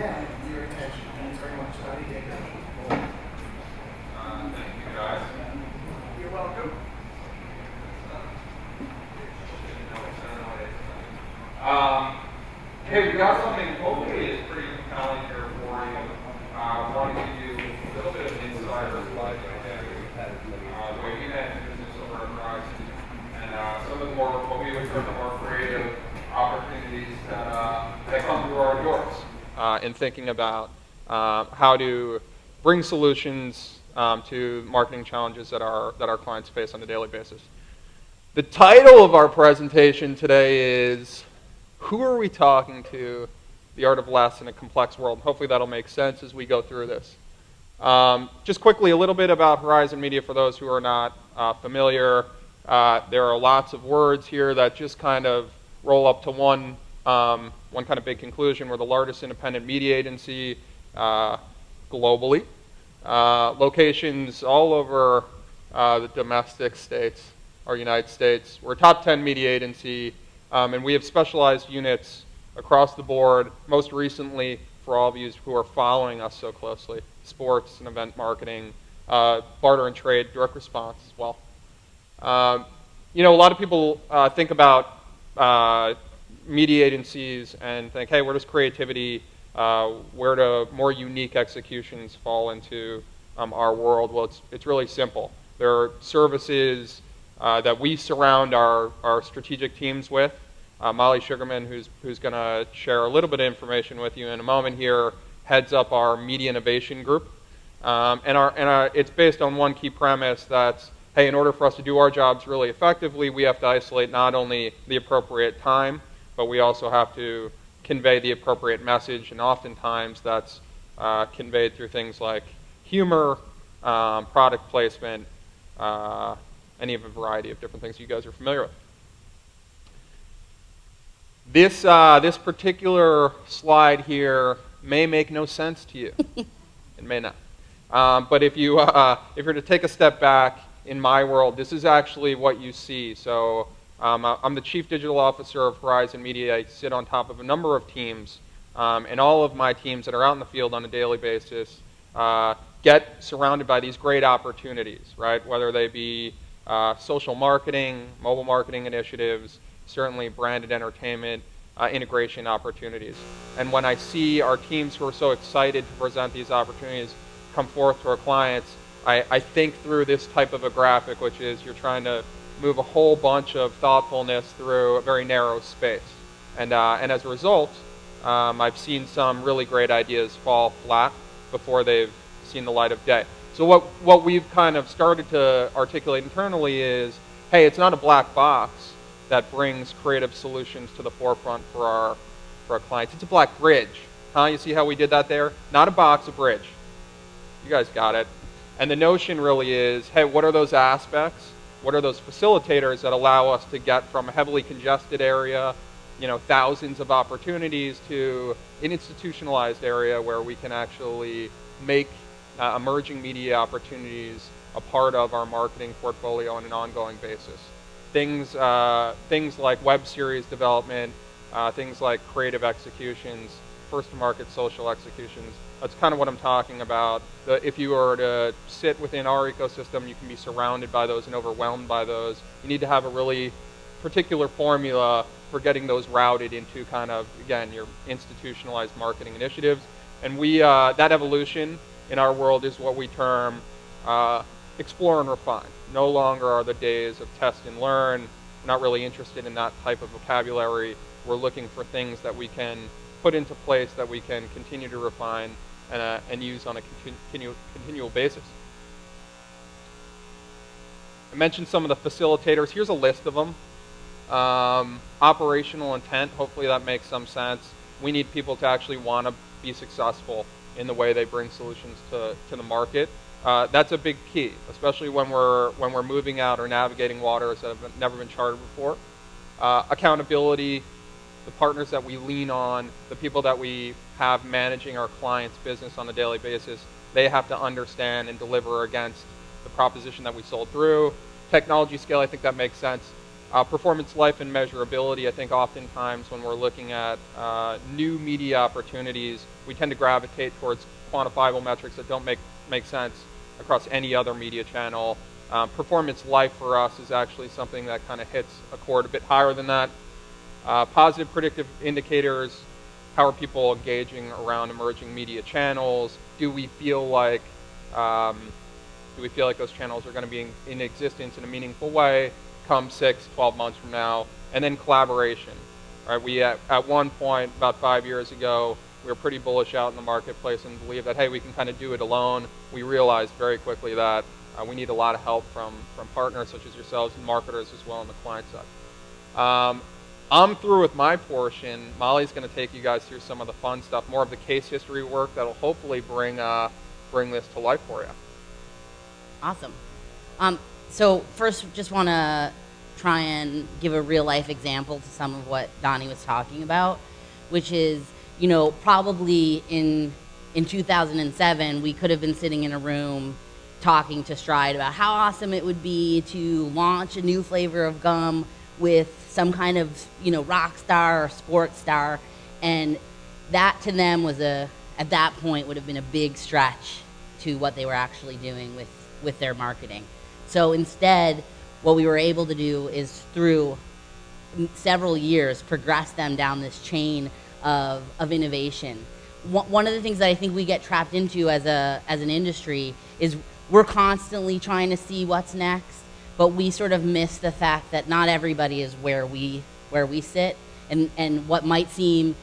again for your attention. Thanks very much. How do you take that? Thank you, guys. You're welcome. Hey, we got something hopefully is pretty compelling here for you. I want to give you a little bit of insight or light the way we manage business over at Verizon, and some of the more, what we would term the more creative opportunities that come through our doors. In thinking about how to bring solutions to marketing challenges that our clients face on a daily basis. The title of our presentation today is Who Are We Talking to? The Art of Less in a Complex World. Hopefully that'll make sense as we go through this. Just quickly, a little bit about Horizon Media for those who are not familiar. There are lots of words here that just kind of roll up to one kind of big conclusion. We're the largest independent media agency globally. Locations all over the domestic states or United States. We're a top 10 media agency, and we have specialized units across the board. Most recently, for all of you who are following us so closely, sports and event marketing, barter and trade, direct response as well. You know, a lot of people think about media agencies and think, hey, where does creativity, where do more unique executions fall into our world? Well, it's really simple. There are services that we surround our strategic teams with. Molly Sugarman, who's going to share a little bit of information with you in a moment here, heads up our media innovation group. It's based on one key premise that's, hey, in order for us to do our jobs really effectively, we have to isolate not only the appropriate time, but we also have to convey the appropriate message, and oftentimes that's conveyed through things like humor, product placement, any of a variety of different things you guys are familiar with. This particular slide here may make no sense to you. It may not. But if you're to take a step back, in my world, this is actually what you see. So I'm the Chief Digital Officer of Horizon Media. I sit on top of a number of teams, and all of my teams that are out in the field on a daily basis get surrounded by these great opportunities, right? Whether they be social marketing, mobile marketing initiatives, certainly branded entertainment, integration opportunities. And when I see our teams who are so excited to present these opportunities come forth to our clients, I think through this type of a graphic, which is you're trying to move a whole bunch of thoughtfulness through a very narrow space. And as a result, I've seen some really great ideas fall flat before they've seen the light of day. So what we've kind of started to articulate internally is, hey, it's not a black box that brings creative solutions to the forefront for our clients. It's a black bridge. Huh? You see how we did that there? Not a box, a bridge. You guys got it. And the notion really is, hey, what are those aspects? What are those facilitators that allow us to get from a heavily congested area, you know, thousands of opportunities, to an institutionalized area where we can actually make emerging media opportunities a part of our marketing portfolio on an ongoing basis. Things like web series development, things like creative executions, first-to-market social executions. That's kind of what I'm talking about. If you were to sit within our ecosystem, you can be surrounded by those and overwhelmed by those. You need to have a really particular formula for getting those routed into kind of, again, your institutionalized marketing initiatives. And that evolution in our world is what we term explore and refine. No longer are the days of test and learn. We're not really interested in that type of vocabulary. We're looking for things that we can put into place that we can continue to refine and use on a continual basis. I mentioned some of the facilitators. Here's a list of them. Operational intent, hopefully that makes some sense. We need people to actually want to be successful in the way they bring solutions to the market. That's a big key, especially when we're moving out or navigating waters that have never been charted before. Accountability, the partners that we lean on, the people that we have managing our clients' business on a daily basis, they have to understand and deliver against the proposition that we sold through. Technology scale, I think that makes sense. Performance, life, and measurability. I think oftentimes when we're looking at new media opportunities, we tend to gravitate towards quantifiable metrics that don't make sense across any other media channel. Performance life for us is actually something that kind of hits a chord a bit higher than that. Positive predictive indicators. How are people engaging around emerging media channels? Do we feel like those channels are going to be in existence in a meaningful way come 6, 12 months from now? And then collaboration. Right? We at one point about 5 years ago, we were pretty bullish out in the marketplace and believed that, hey, we can kind of do it alone. We realized very quickly that we need a lot of help from partners such as yourselves and marketers as well on the client side. I'm through with my portion. Molly's going to take you guys through some of the fun stuff, more of the case history work that'll hopefully bring this to life for you. Awesome. So first, just want to try and give a real life example to some of what Donnie was talking about, which is, probably in 2007, we could have been sitting in a room talking to Stride about how awesome it would be to launch a new flavor of gum with some kind of, rock star or sports star. And that to them was at that point would have been a big stretch to what they were actually doing with their marketing. So instead, what we were able to do is through several years, progress them down this chain of innovation. One of the things that I think we get trapped into as an industry is we're constantly trying to see what's next, but we sort of miss the fact that not everybody is where we sit, and what might seem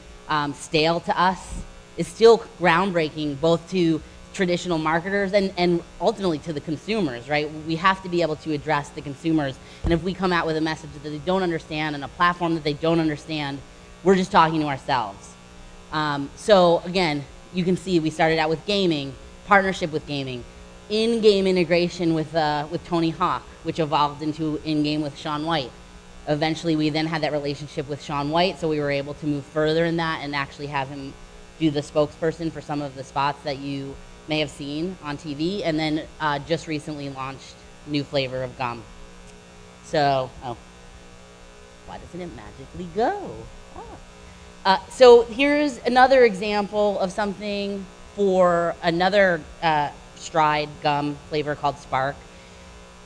stale to us is still groundbreaking, both to traditional marketers and ultimately to the consumers, right? We have to be able to address the consumers, and if we come out with a message that they don't understand and a platform that they don't understand, we're just talking to ourselves. So again, you can see we started out with gaming, partnership with gaming, in-game integration with Tony Hawk, which evolved into in-game with Shaun White. Eventually, we then had that relationship with Shaun White, so we were able to move further in that and actually have him do the spokesperson for some of the spots that you may have seen on TV, and then just recently launched new flavor of gum. So, why doesn't it magically go? So here's another example of something for another Stride gum flavor called Spark.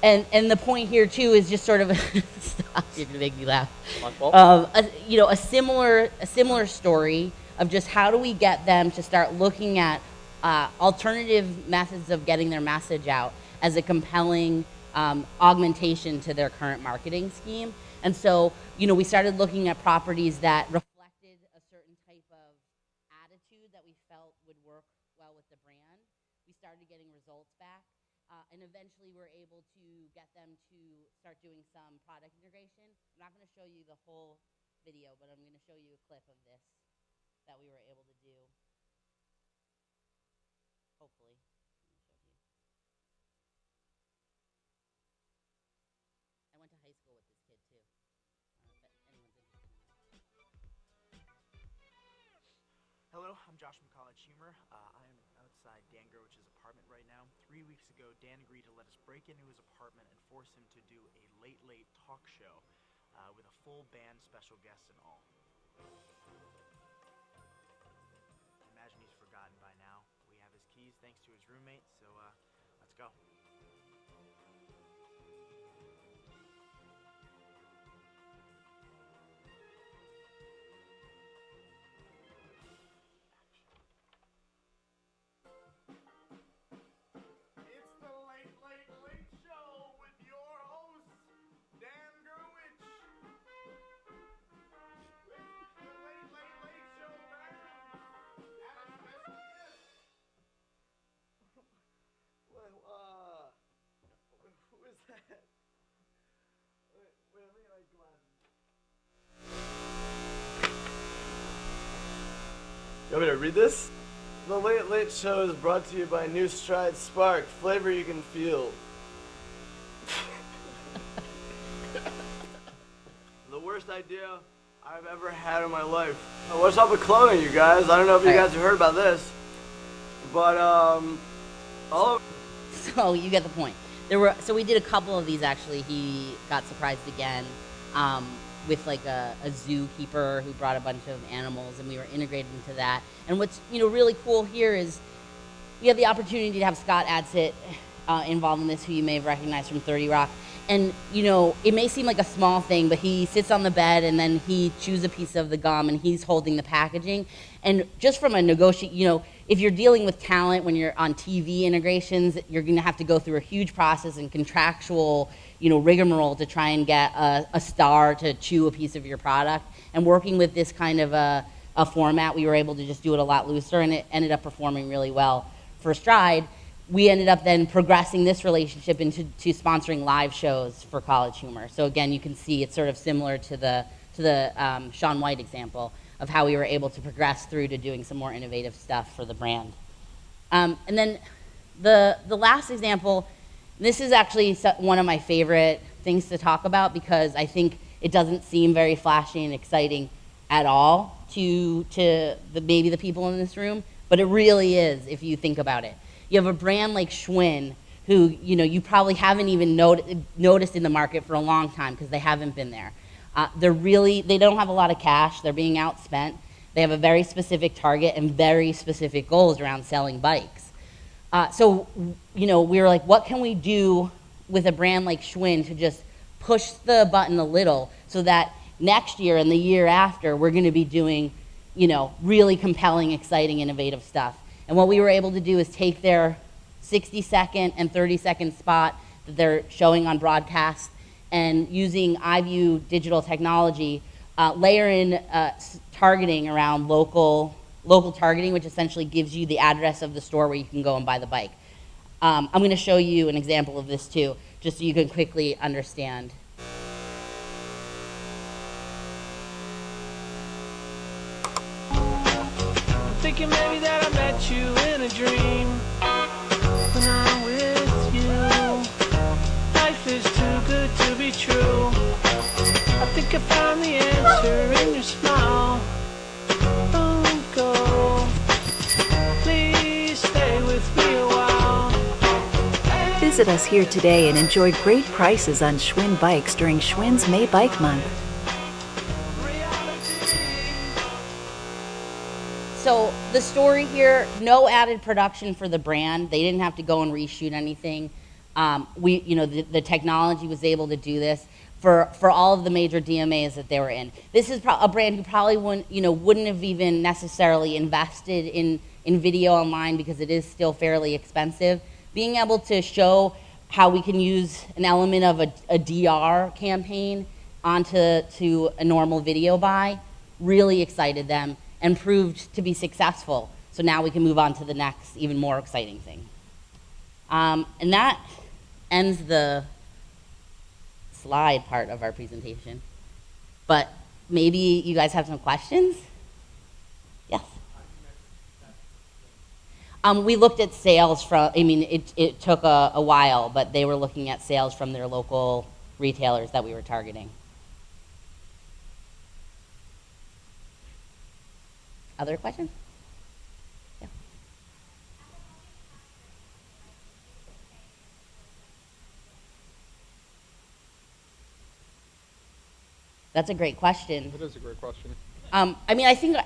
And the point here too is just sort of stop, you're gonna make me laugh. A similar story of just how do we get them to start looking at alternative methods of getting their message out as a compelling augmentation to their current marketing scheme. And so, we started looking at properties that reflected a certain type of attitude that we felt would work well with the brand. We started getting results back, and eventually we're able to get them to start doing some product integration. I'm not going to show you the whole video, but I'm going to show you a clip of this that we were able to do. Hopefully. I went to high school with this kid too. If anyone's interested in that. Hello, I'm Josh from College Humor. I am outside Dan Gerwich's apartment right now. 3 weeks ago, Dan agreed to let us break into his apartment and force him to do a late talk show with a full band, special guests and all. I imagine he's forgotten by now. We have his keys thanks to his roommate, so let's go. It's the Late Show with your host, Dan Gerwich. It's the Late Show, man. And a special guest. Who is that? Wait, let me get my glasses. You want me to read this? The Late Show is brought to you by New Stride Spark, flavor you can feel. The worst idea I've ever had in my life. What's up with cloning, you guys? I don't know if you guys have heard about this, but So you get the point. So we did a couple of these actually. He got surprised again with like a zookeeper who brought a bunch of animals, and we were integrated into that. And what's really cool here is we had the opportunity to have Scott Adsit involved in this, who you may have recognized from 30 Rock. And it may seem like a small thing, but he sits on the bed and then he chews a piece of the gum and he's holding the packaging. And just from a if you're dealing with talent when you're on TV integrations, you're going to have to go through a huge process and contractual rigmarole to try and get a star to chew a piece of your product. And working with this kind of a format, we were able to just do it a lot looser, and it ended up performing really well for Stride. We ended up then progressing this relationship into sponsoring live shows for College Humor. So again, you can see it's sort of similar to the Shaun White example of how we were able to progress through to doing some more innovative stuff for the brand. And then the last example, this is actually one of my favorite things to talk about because I think it doesn't seem very flashy and exciting at all to maybe the people in this room, but it really is if you think about it. You have a brand like Schwinn, who you probably haven't even noticed in the market for a long time because they haven't been there. They don't have a lot of cash. They're being outspent. They have a very specific target and very specific goals around selling bikes. So we were like, what can we do with a brand like Schwinn to just push the button a little so that next year and the year after we're going to be doing really compelling, exciting, innovative stuff. And what we were able to do is take their 60-second and 30-second spot that they're showing on broadcast and using iView digital technology, layer in targeting around local targeting, which essentially gives you the address of the store where you can go and buy the bike. I'm going to show you an example of this too, just so you can quickly understand. Thinking maybe that I met you in a dream. When I'm with you, life is too good to be true. I think I found the answer in your smile. Don't go, please stay with me a while. Visit us here today and enjoy great prices on Schwinn bikes during Schwinn's May Bike Month. So the story here, no added production for the brand. They didn't have to go and reshoot anything. The technology was able to do this for all of the major DMAs that they were in. This is a brand who probably wouldn't have even necessarily invested in video online because it is still fairly expensive. Being able to show how we can use an element of a DR campaign onto a normal video buy really excited them and proved to be successful. So now we can move on to the next, even more exciting thing. And that ends the slide part of our presentation. But maybe you guys have some questions? Yes? We looked at sales from, it took a while, but they were looking at sales from their local retailers that we were targeting. Other questions? Yeah. That's a great question. It is a great question. I think,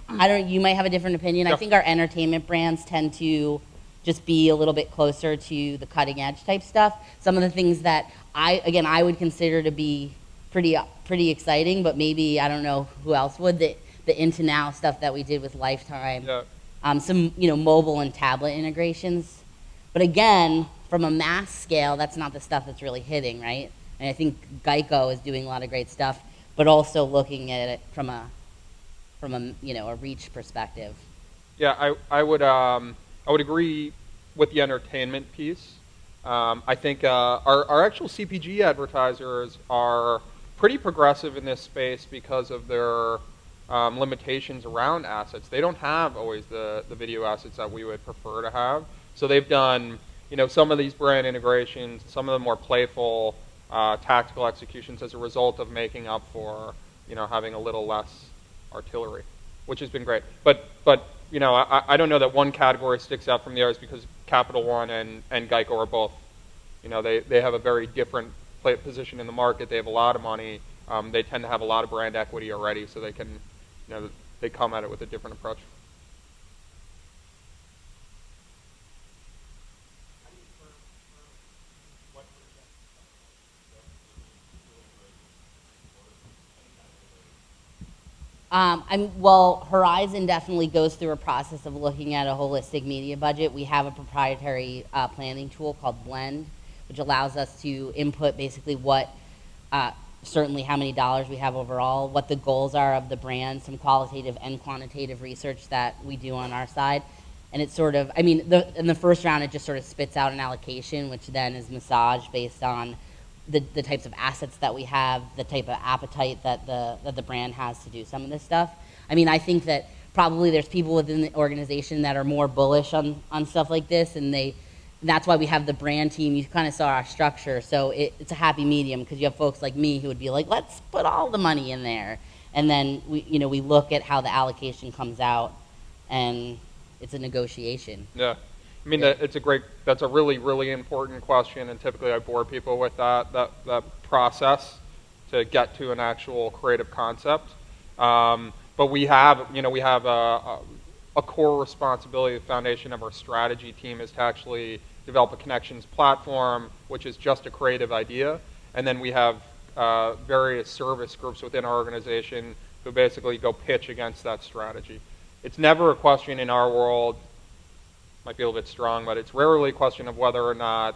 I don't know, you might have a different opinion. Yeah. I think our entertainment brands tend to just be a little bit closer to the cutting edge type stuff. Some of the things that I would consider to be pretty exciting, but maybe I don't know who else would. The Into Now stuff that we did with Lifetime, Yeah. some mobile and tablet integrations. But again, from a mass scale, that's not the stuff that's really hitting, right? And I think Geico is doing a lot of great stuff, but also looking at it from a reach perspective. Yeah, I would agree with the entertainment piece. I think our actual CPG advertisers are pretty progressive in this space because of their limitations around assets. They don't have always the video assets that we would prefer to have. So they've done, some of these brand integrations, some of the more playful, tactical executions as a result of making up for, having a little less artillery, which has been great. But I don't know that one category sticks out from the others because Capital One and Geico are both, they have a very different position in the market. They have a lot of money. they tend to have a lot of brand equity already, so they can, they come at it with a different approach. Well, Horizon definitely goes through a process of looking at a holistic media budget. We have a proprietary planning tool called Blend, which allows us to input basically what, certainly how many dollars we have overall, what the goals are of the brand, some qualitative and quantitative research that we do on our side. And it's sort of, in the first round, it just sort of spits out an allocation, which then is massaged based on the types of assets that we have, the type of appetite that the brand has to do some of this stuff. I think that probably there's people within the organization that are more bullish on stuff like this, and that's why we have the brand team. You kind of saw our structure, so it's a happy medium, because you have folks like me who would be like, let's put all the money in there, and then we look at how the allocation comes out, and it's a negotiation. Yeah. That's a really, really important question, and typically I bore people with that process to get to an actual creative concept. But we have a core responsibility. The foundation of our strategy team is to actually develop a connections platform, which is just a creative idea, and then we have various service groups within our organization who basically go pitch against that strategy. It's never a question in our world, might be a little bit strong, but it's rarely a question of whether or not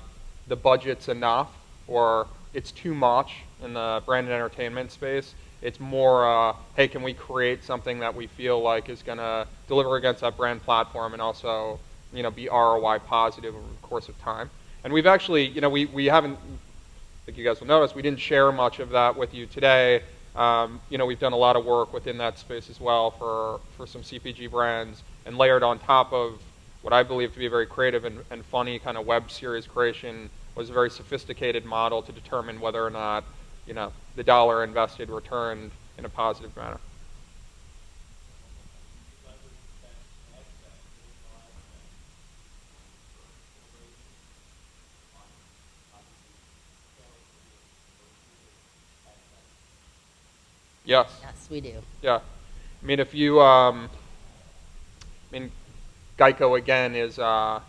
the budget's enough or it's too much in the brand and entertainment space. It's more, hey, can we create something that we feel like is going to deliver against that brand platform and also, be ROI positive over the course of time. And we've actually, we haven't, I think you guys will notice, we didn't share much of that with you today. We've done a lot of work within that space as well for some CPG brands, and layered on top of what I believe to be a very creative and funny kind of web series creation was a very sophisticated model to determine whether or not, the dollar invested returned in a positive manner. Yes. Yes, we do. Yeah. If you, Geico again is a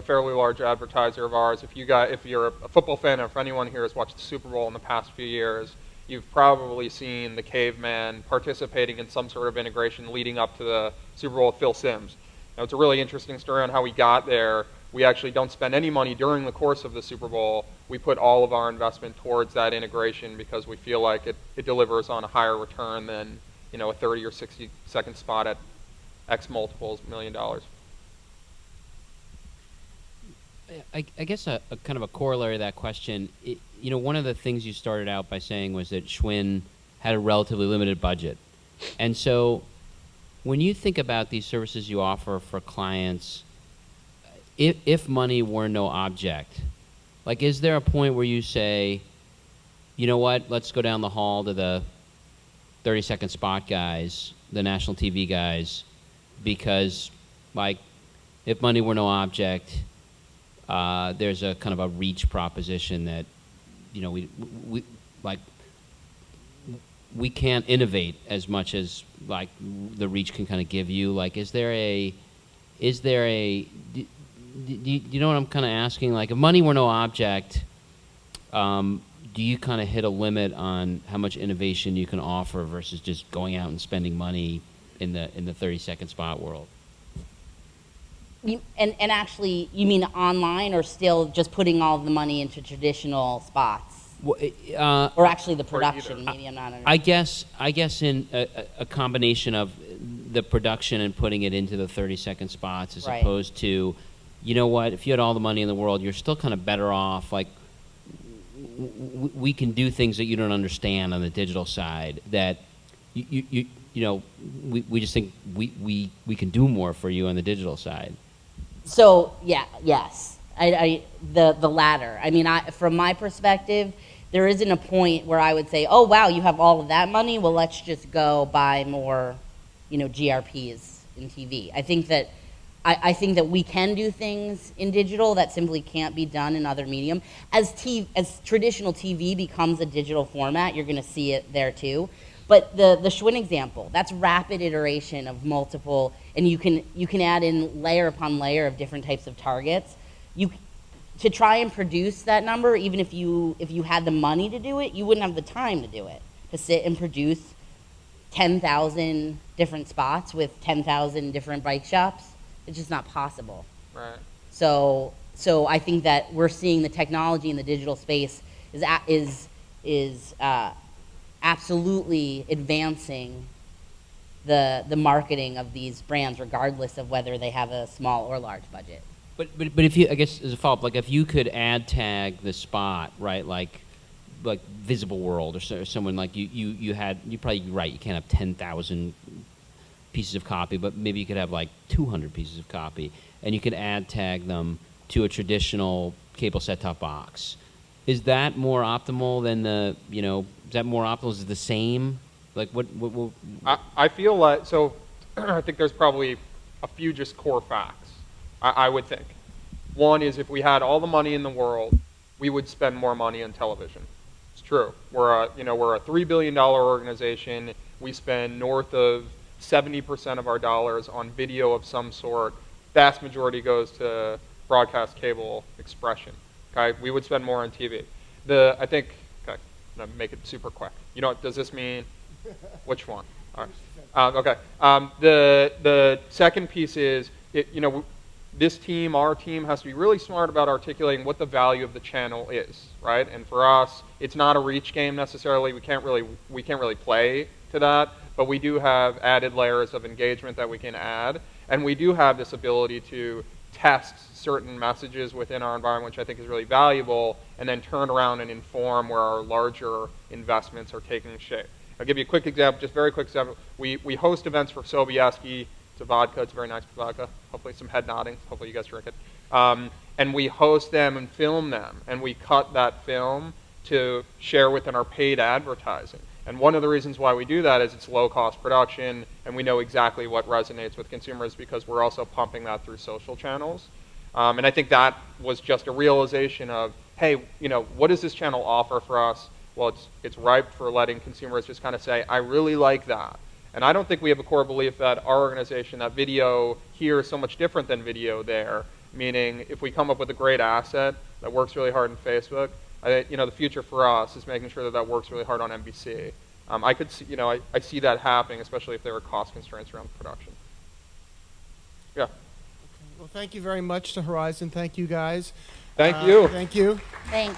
fairly large advertiser of ours. If you're a football fan, or if anyone here has watched the Super Bowl in the past few years, you've probably seen the caveman participating in some sort of integration leading up to the Super Bowl with Phil Simms. Now, it's a really interesting story on how we got there. We actually don't spend any money during the course of the Super Bowl. We put all of our investment towards that integration because we feel like it delivers on a higher return than, a 30 or 60 second spot at X multiples, $1 million. I guess a kind of a corollary of that question, one of the things you started out by saying was that Schwinn had a relatively limited budget. And so when you think about these services you offer for clients, if money were no object, like, is there a point where you say, you know what, let's go down the hall to the 30-second spot guys, the national TV guys, because, like, if money were no object, there's a kind of a reach proposition that, we can't innovate as much as, like, the reach can kind of give you. Like, do you know what I'm kind of asking? Like, if money were no object, do you kind of hit a limit on how much innovation you can offer versus just going out and spending money in the 30-second spot world? And actually, you mean online, or still just putting all of the money into traditional spots? Well, or actually the production? Maybe I'm not understanding. I guess in a combination of the production and putting it into the 30-second spots, as Right. opposed to, you know what, if you had all the money in the world, you're still kind of better off. Like, we can do things that you don't understand on the digital side that we just think we can do more for you on the digital side. So yes, the latter. From my perspective, there isn't a point where I would say, oh wow, you have all of that money. Well, let's just go buy more, GRPs in TV. I think that I think that we can do things in digital that simply can't be done in other medium. As traditional TV becomes a digital format, you're going to see it there too. But the Schwinn example, that's rapid iteration of multiple, and you can add in layer upon layer of different types of targets. To try and produce that number, even if you had the money to do it, you wouldn't have the time to do it. To sit and produce 10,000 different spots with 10,000 different bike shops, it's just not possible. Right. So I think that we're seeing the technology in the digital space is absolutely advancing the marketing of these brands, regardless of whether they have a small or large budget. But if you, I guess as a follow-up, like if you could ad tag the spot, right, like Visible World or someone like you probably, right, you can't have 10,000 pieces of copy, but maybe you could have like 200 pieces of copy, and you could ad tag them to a traditional cable set-top box. Is that more optimal than is that more optimal? Is it the same? Like what I feel like, so I think there's probably a few just core facts, I would think. One is if we had all the money in the world, we would spend more money on television. It's true. We're a $3 billion organization. We spend north of 70% of our dollars on video of some sort. Vast majority goes to broadcast cable expression. Okay, we would spend more on TV. I think, okay, I'm gonna make it super quick. You know what does this mean? Which one? All right. Okay. The second piece is, our team has to be really smart about articulating what the value of the channel is, right? And for us, it's not a reach game necessarily. We can't really play to that, but we do have added layers of engagement that we can add, and we do have this ability to test certain messages within our environment, which I think is really valuable, and then turn around and inform where our larger investments are taking shape. I'll give you a quick example, just very quick example. We host events for Sobieski. It's a vodka. It's a very nice vodka. Hopefully some head nodding. Hopefully you guys drink it. And we host them and film them, and we cut that film to share within our paid advertising. And one of the reasons why we do that is it's low-cost production, and we know exactly what resonates with consumers because we're also pumping that through social channels. And I think that was just a realization of, hey, what does this channel offer for us? Well, it's ripe for letting consumers just kind of say, I really like that. And I don't think we have a core belief that our organization, that video here is so much different than video there, meaning if we come up with a great asset that works really hard in Facebook, the future for us is making sure that works really hard on NBC. I could see, I see that happening, especially if there are cost constraints around production. Yeah. Okay. Well, thank you very much to Horizon. Thank you, guys. Thank you. Thank you. Thanks.